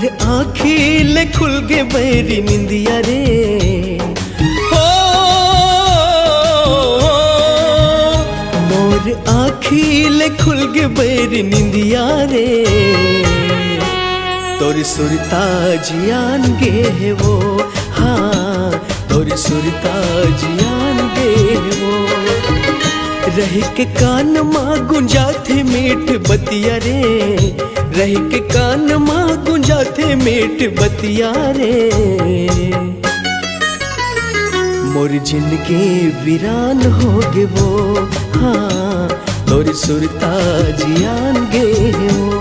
मोर आँखिले खुल गे बैरी निंदिया रे हो मोर आँखिले खुल गे बैरी निंदिया रे तोरी सुरता जियान गे है वो हाँ तोरी सुरता जियान गे है वो रह के कान माँ गुंजा थे मीठ बतिया रे रह के कान माँ गुंजा थे मीठ बतिया रे मोर जिंदगी वीरान हो गे वो हाँ तोरी सुरता जियान गे वो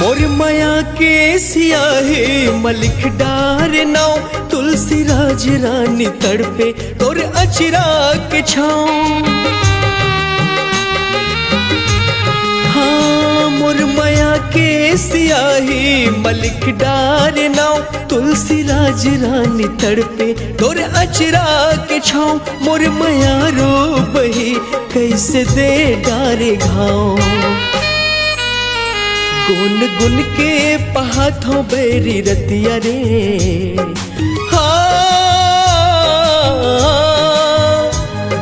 मोर माया के सियाहे मलिक डार नाव तुलसी राज रानी तड़पे तोर अचरा के छाँव हाँ मोर माया के सियाहे मलिक डार नाव तुलसी राज रानी तड़पे तोर अचरा के छाँव मोर माया रो बही कैसे दे डारे घाव गुन गुन के पहाथों बैरी रतिया रे हाँ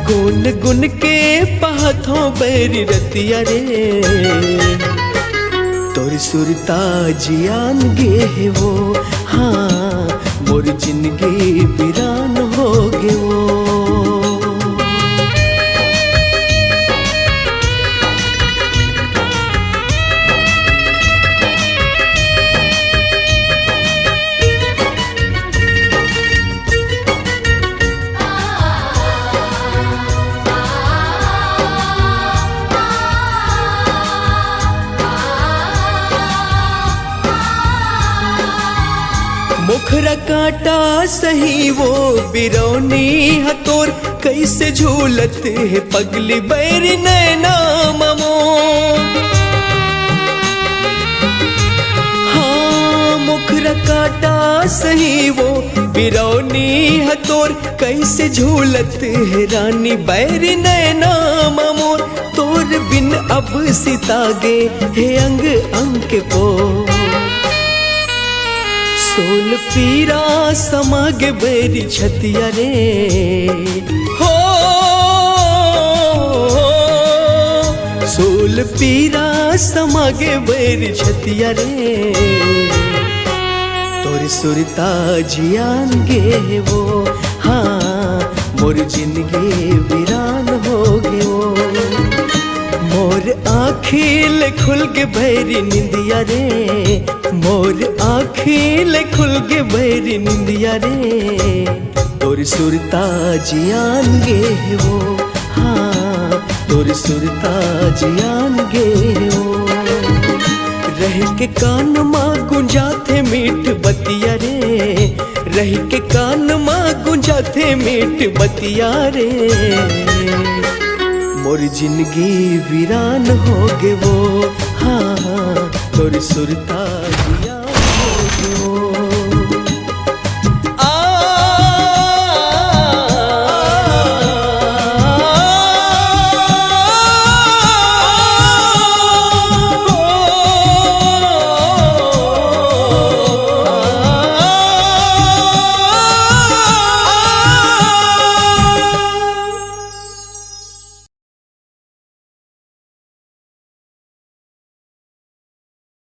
गुन गुन के पहाथों बैरी रतिया रे तोरी सुरता जियान गे है वो हाँ मोर जिंदगी वीरान हो गे वो मुखरा काटा सही वो बिरौनी हतोर कैसे झूलत है पगली बैरी नैना ममो हाँ मुखरा काटा सही वो बिरौनी हतोर कैसे झूलत है रानी बैरी नैना ममोर तोर बिन अब सितागे है अंग अंग के पो सोल पीरा समागे बैरी छतिया रे हो सोल पीरा समागे बैरी छतिया रे तोरी सुरता जियान गे वो हाँ मोर जिंदगी वीरान हो गे वो मोर आँखिले खुल गे बैरी निंदिया रे मोर आँखिले खुल गे बैरी निंदिया रे तोरी सुरता जियान गे वो हाँ तोरी सुरता जियान गे वो रह के कान माँ गुंजा थे मीठ बतिया रे रह के कान माँ गुंजा थे मीठ बतिया रे मोर जिंदगी वीरान हो गे वो हाँ तोरी सुरता